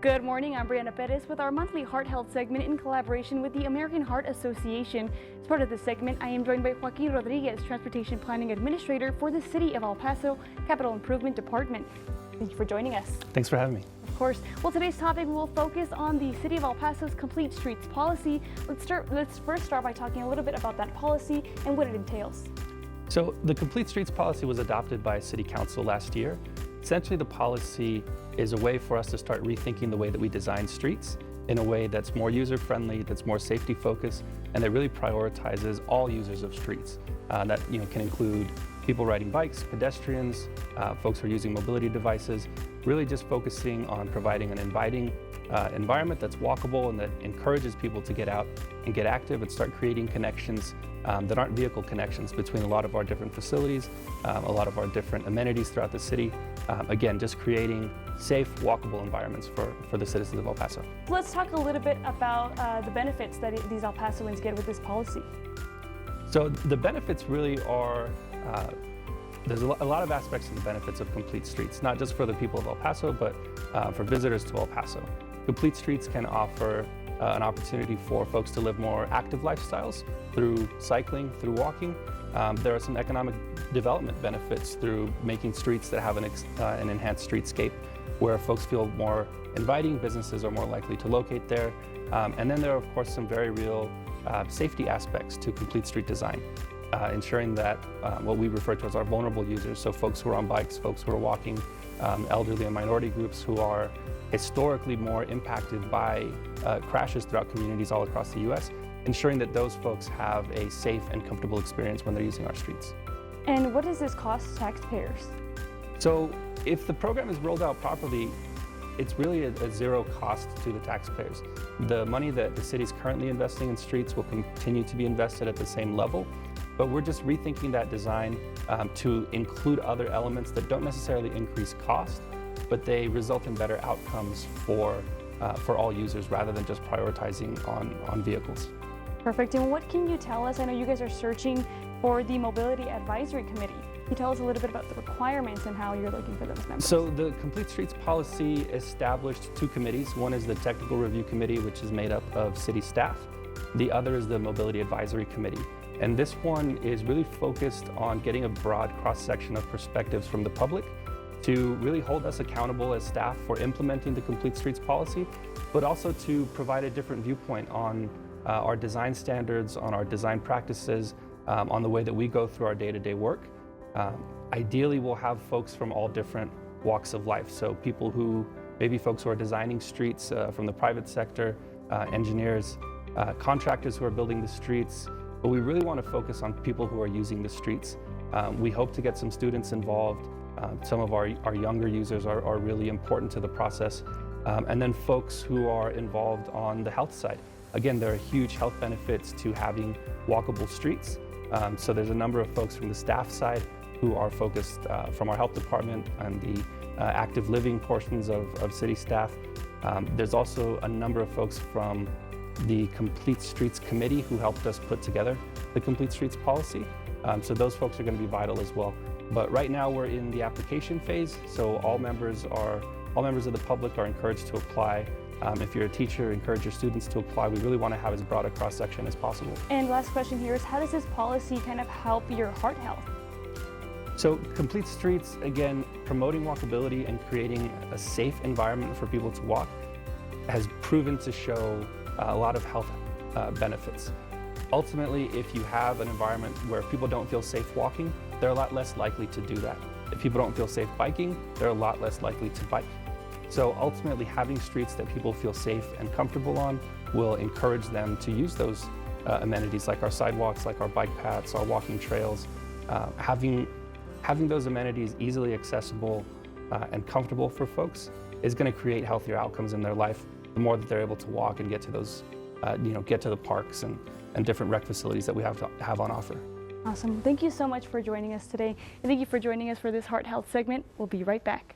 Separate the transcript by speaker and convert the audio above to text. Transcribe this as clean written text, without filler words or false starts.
Speaker 1: Good morning, I'm Brianna Perez with our monthly Heart Health segment in collaboration with the American Heart Association. As part of this segment, I am joined by Joaquin Rodriguez, Transportation Planning Administrator for the City of El Paso Capital Improvement Department. Thank you for joining us.
Speaker 2: Thanks for having me.
Speaker 1: Of course. Well, today's topic will focus on the City of El Paso's Complete Streets policy. Let's first start by talking a little bit about that policy and what it entails.
Speaker 2: So the Complete Streets policy was adopted by City Council last year. Essentially, the policy is a way for us to start rethinking the way that we design streets in a way that's more user-friendly, that's more safety-focused, and that really prioritizes all users of streets. That can include people riding bikes, pedestrians, folks who are using mobility devices, really just focusing on providing an inviting environment that's walkable and that encourages people to get out and get active and start creating connections that aren't vehicle connections between a lot of our different facilities, a lot of our different amenities throughout the city. Again, just creating safe, walkable environments for the citizens of El Paso.
Speaker 1: Let's talk a little bit about the benefits that these El Pasoans get with this policy.
Speaker 2: So the benefits really are, there's a lot of aspects to the benefits of Complete Streets, not just for the people of El Paso, but for visitors to El Paso. Complete Streets can offer an opportunity for folks to live more active lifestyles through cycling, through walking. There are some economic development benefits through making streets that have an enhanced streetscape where folks feel more inviting, businesses are more likely to locate there. And then there are, of course, some very real safety aspects to complete street design, ensuring that what we refer to as our vulnerable users, so folks who are on bikes, folks who are walking, elderly and minority groups who are historically more impacted by crashes throughout communities all across the U.S., ensuring that those folks have a safe and comfortable experience when they're using our streets.
Speaker 1: And what does this cost taxpayers?
Speaker 2: So if the program is rolled out properly, it's really a zero cost to the taxpayers. The money that the city is currently investing in streets will continue to be invested at the same level, but we're just rethinking that design to include other elements that don't necessarily increase cost, but they result in better outcomes for all users rather than just prioritizing on vehicles.
Speaker 1: Perfect. And what can you tell us? I know you guys are searching for the Mobility Advisory Committee. Can you tell us a little bit about the requirements and how you're looking for those members?
Speaker 2: So the Complete Streets policy established two committees. One is the Technical Review Committee, which is made up of city staff. The other is the Mobility Advisory Committee. And this one is really focused on getting a broad cross-section of perspectives from the public to really hold us accountable as staff for implementing the Complete Streets policy, but also to provide a different viewpoint on our design standards, on our design practices, on the way that we go through our day-to-day work. Ideally, we'll have folks from all different walks of life. So maybe folks who are designing streets from the private sector, engineers, contractors who are building the streets, but we really want to focus on people who are using the streets. We hope to get some students involved. Some of our younger users are really important to the process. And then folks who are involved on the health side. Again, there are huge health benefits to having walkable streets. So there's a number of folks from the staff side who are focused from our health department and the active living portions of city staff. There's also a number of folks from the Complete Streets Committee who helped us put together the Complete Streets policy. So those folks are going to be vital as well. But right now we're in the application phase, so all members of the public are encouraged to apply. If you're a teacher, encourage your students to apply. We really want to have as broad a cross-section as possible.
Speaker 1: And last question here is, how does this policy kind of help your heart health?
Speaker 2: So Complete Streets, again, promoting walkability and creating a safe environment for people to walk has proven to show a lot of health benefits. Ultimately, if you have an environment where people don't feel safe walking, they're a lot less likely to do that. If people don't feel safe biking, they're a lot less likely to bike. So ultimately, having streets that people feel safe and comfortable on will encourage them to use those amenities like our sidewalks, like our bike paths, our walking trails. Having those amenities easily accessible and comfortable for folks is going to create healthier outcomes in their life. The more that they're able to walk and get to those, get to the parks and different rec facilities that we have on offer.
Speaker 1: Awesome. Thank you so much for joining us today. And thank you for joining us for this Heart Health segment. We'll be right back.